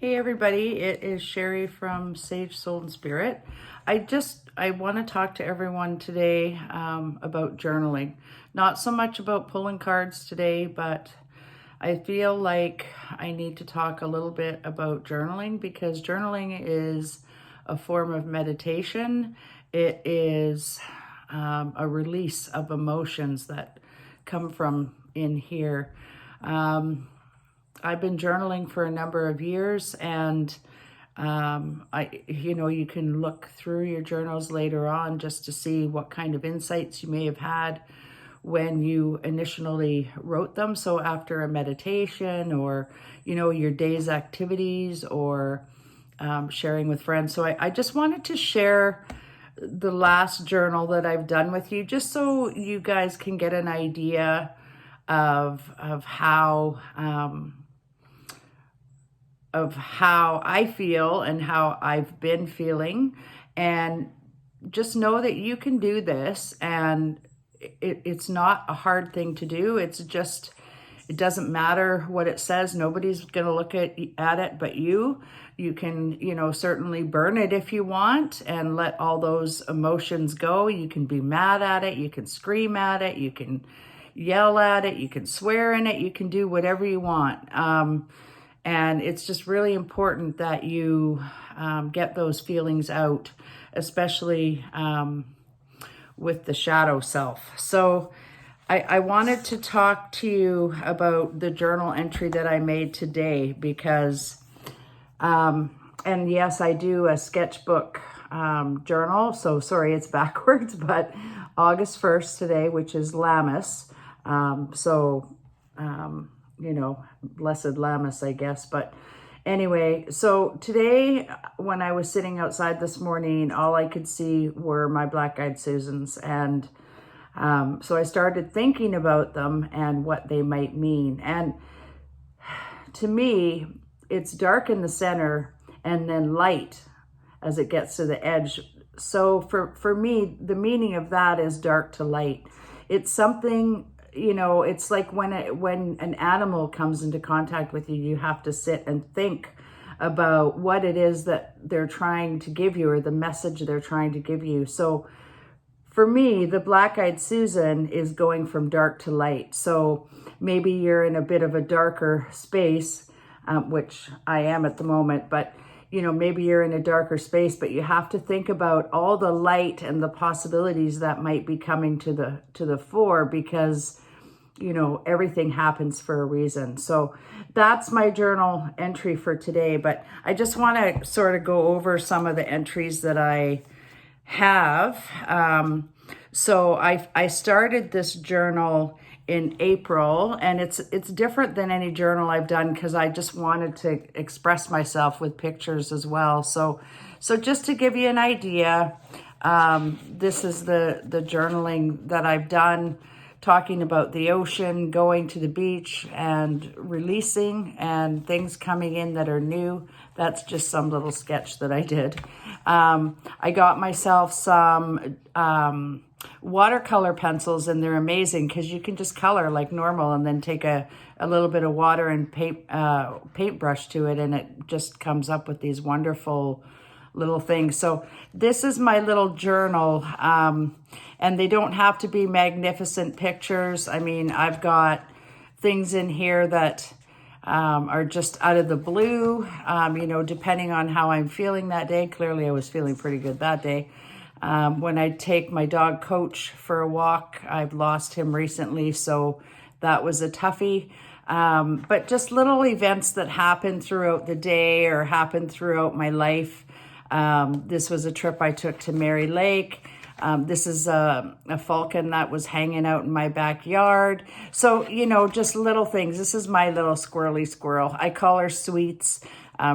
Hey everybody, it is Sherry from Sage Soul and Spirit. I want to talk to everyone today about journaling. Not so much about pulling cards today, but I feel like I need to talk a little bit about journaling because journaling is a form of meditation. It is a release of emotions that come from in here. I've been journaling for a number of years, and you can look through your journals later on just to see what kind of insights you may have had when you initially wrote them. So after a meditation or, your day's activities or sharing with friends. So I just wanted to share the last journal that I've done with you, just so you guys can get an idea of how I feel and how I've been feeling. And just know that you can do this, and it's not a hard thing to do. It's just, it doesn't matter what it says. Nobody's going to look at it but you. You can, certainly burn it if you want and let all those emotions go. You can be mad at it. You can scream at it. You can yell at it. You can swear in it. You can do whatever you want. And it's just really important that you get those feelings out, especially with the shadow self. So I wanted to talk to you about the journal entry that I made today because, and yes, I do a sketchbook journal. So sorry, it's backwards, but August 1st today, which is Lammas. Blessed Lammas, I guess. But anyway, so today when I was sitting outside this morning, all I could see were my black-eyed Susans. And so I started thinking about them and what they might mean. And to me, it's dark in the center and then light as it gets to the edge. So for me, the meaning of that is dark to light. It's something, it's like when an animal comes into contact with you, you have to sit and think about what it is that they're trying to give you or the message they're trying to give you. So for me, the black-eyed Susan is going from dark to light. So maybe you're in a bit of a darker space, which I am at the moment, but maybe you're in a darker space, but you have to think about all the light and the possibilities that might be coming to the fore, because everything happens for a reason. So that's my journal entry for today. But I just want to sort of go over some of the entries that I have. So I started this journal in April, and it's different than any journal I've done because I just wanted to express myself with pictures as well. So just to give you an idea, this is the journaling that I've done, talking about the ocean, going to the beach and releasing, and things coming in that are new. That's just some little sketch that I did. I got myself some watercolor pencils, and they're amazing because you can just color like normal and then take a little bit of water and paintbrush to it, and it just comes up with these wonderful little things. So this is my little journal, and they don't have to be magnificent pictures. I mean, I've got things in here that are just out of the blue, depending on how I'm feeling that day. Clearly, I was feeling pretty good that day. When I take my dog Coach for a walk, I've lost him recently, so that was a toughie. But just little events that happen throughout the day or happen throughout my life. This was a trip I took to Mary Lake. This is a falcon that was hanging out in my backyard. So, just little things. This is my little squirrely squirrel. I call her Sweets.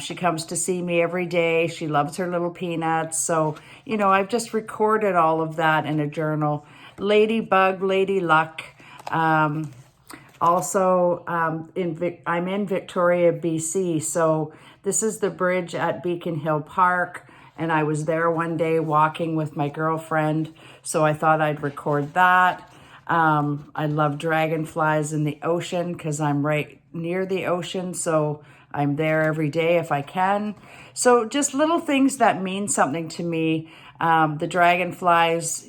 She comes to see me every day. She loves her little peanuts. So, I've just recorded all of that in a journal. Ladybug, Lady Luck. Also, I'm in Victoria, BC. So this is the bridge at Beacon Hill Park. And I was there one day walking with my girlfriend. So I thought I'd record that. I love dragonflies in the ocean because I'm right near the ocean. So I'm there every day if I can. So just little things that mean something to me. The dragonflies,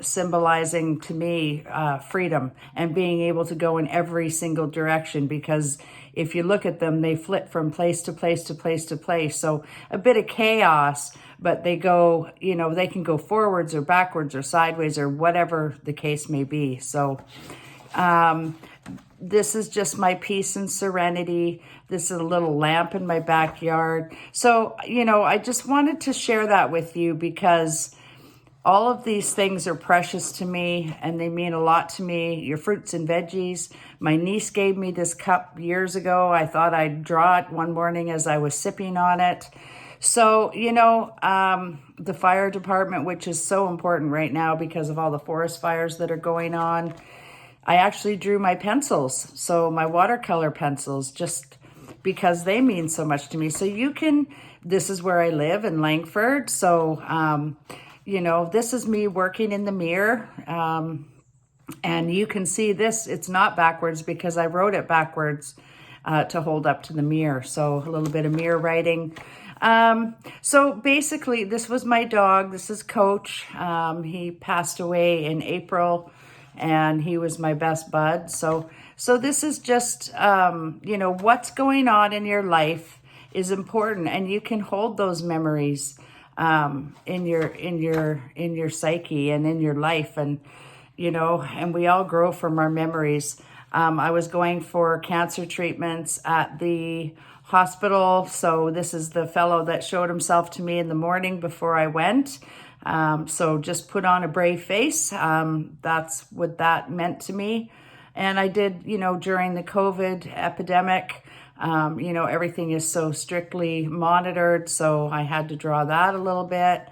symbolizing to me freedom and being able to go in every single direction, because if you look at them, they flit from place to place to place to place. So a bit of chaos, but they go, they can go forwards or backwards or sideways or whatever the case may be. So this is just my peace and serenity. This is a little lamp in my backyard. So, I just wanted to share that with you because all of these things are precious to me and they mean a lot to me. Your fruits and veggies. My niece gave me this cup years ago. I thought I'd draw it one morning as I was sipping on it. So, the fire department, which is so important right now because of all the forest fires that are going on, I actually drew my pencils, so my watercolor pencils, just because they mean so much to me. So this is where I live in Langford. So, this is me working in the mirror. And you can see this, it's not backwards because I wrote it backwards to hold up to the mirror. So a little bit of mirror writing. So basically, this was my dog. This is Coach. He passed away in April. And he was my best bud. So this is just, what's going on in your life is important, and you can hold those memories in your psyche and in your life, and and we all grow from our memories. I was going for cancer treatments at the hospital. So this is the fellow that showed himself to me in the morning before I went. So just put on a brave face. That's what that meant to me. And I did, during the COVID epidemic, everything is so strictly monitored. So I had to draw that a little bit.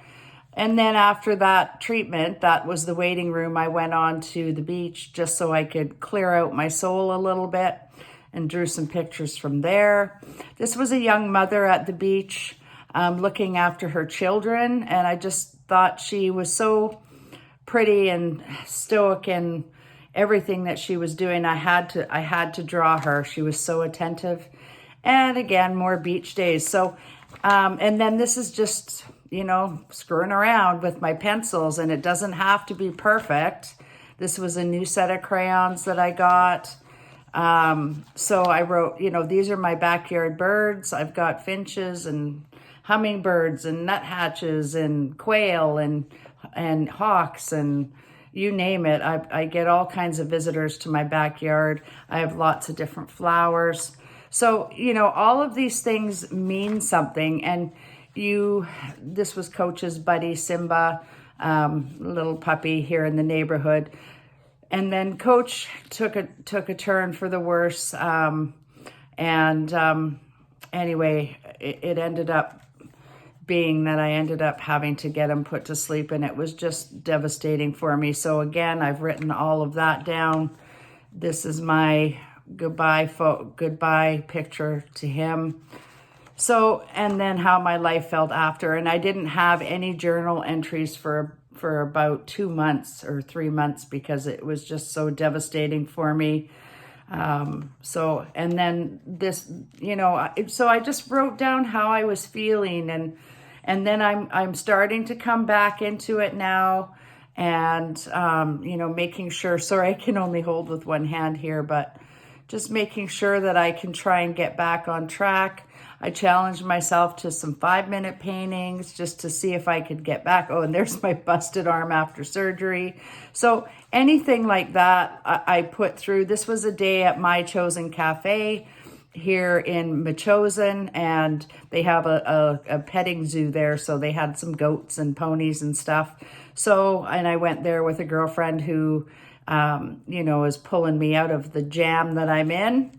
And then after that treatment, that was the waiting room, I went on to the beach just so I could clear out my soul a little bit and drew some pictures from there. This was a young mother at the beach, looking after her children. And I just thought she was so pretty and stoic in everything that she was doing. I had to draw her. She was so attentive. And again, more beach days. So, and then this is just, screwing around with my pencils, and it doesn't have to be perfect. This was a new set of crayons that I got. So I wrote, these are my backyard birds. I've got finches and hummingbirds and nuthatches and quail and hawks and you name it. I get all kinds of visitors to my backyard. I have lots of different flowers. So, all of these things mean something. And this was Coach's buddy, Simba, little puppy here in the neighborhood. And then Coach took a turn for the worse. Anyway, it ended up being that I ended up having to get him put to sleep, and it was just devastating for me. So again, I've written all of that down. This is my goodbye picture to him. So, and then how my life felt after. And I didn't have any journal entries for about 2 months or 3 months because it was just so devastating for me. And then this, so I just wrote down how I was feeling, and then I'm starting to come back into it now, and, making sure, sorry, I can only hold with one hand here, but just making sure that I can try and get back on track. I challenged myself to some 5-minute paintings just to see if I could get back. Oh, and there's my busted arm after surgery. So anything like that, I put through. This was a day at My Chosen Cafe here in Machosen, and they have a petting zoo there. So they had some goats and ponies and stuff. So, and I went there with a girlfriend who, is pulling me out of the jam that I'm in.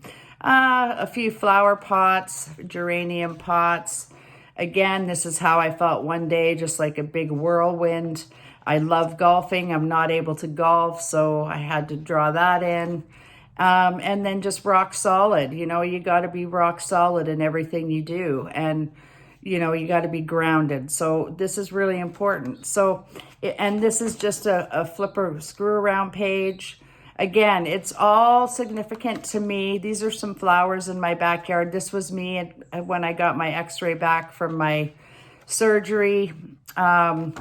A few flower pots, geranium pots. Again, this is how I felt one day, just like a big whirlwind. I love golfing. I'm not able to golf, so I had to draw that in. And then just rock solid. You got to be rock solid in everything you do. And, you got to be grounded. So this is really important. So, and this is just a flipper screw around page. again, it's all significant to me. These are some flowers in my backyard. This was me when I got my x-ray back from my surgery. And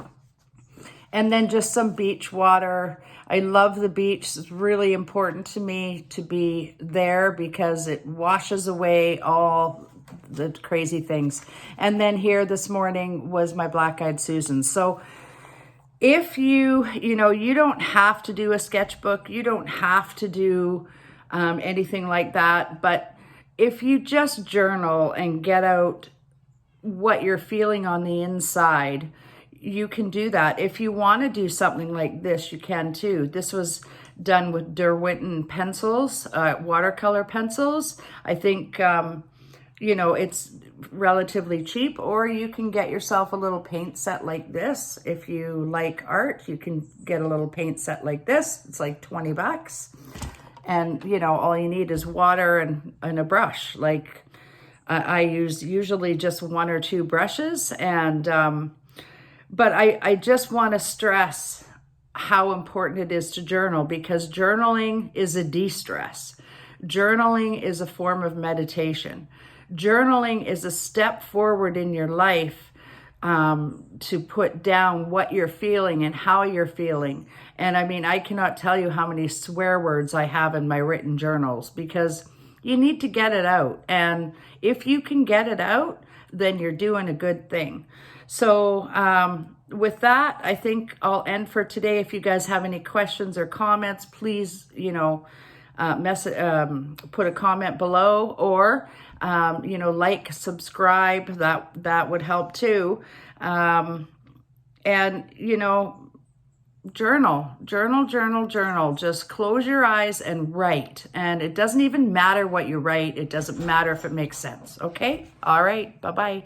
then just some beach water. I love the beach. It's really important to me to be there because it washes away all the crazy things. And then here this morning was my black-eyed Susan. So if you don't have to do a sketchbook, you don't have to do anything like that. But if you just journal and get out what you're feeling on the inside, you can do that. If you want to do something like this, you can too. This was done with Derwent pencils, watercolor pencils. I think, it's relatively cheap, or you can get yourself a little paint set like this. If you like art, you can get a little paint set like this. It's like $20. And, all you need is water and a brush. Like I use usually just one or two brushes, and but I just want to stress how important it is to journal, because journaling is a de-stress. Journaling is a form of meditation. Journaling is a step forward in your life to put down what you're feeling and how you're feeling. And I mean, I cannot tell you how many swear words I have in my written journals, because you need to get it out. And if you can get it out, then you're doing a good thing. So with that, I think I'll end for today. If you guys have any questions or comments, please, put a comment below, or, like, subscribe, that would help too. And, journal. Just close your eyes and write. And it doesn't even matter what you write. It doesn't matter if it makes sense. Okay? All right. Bye-bye.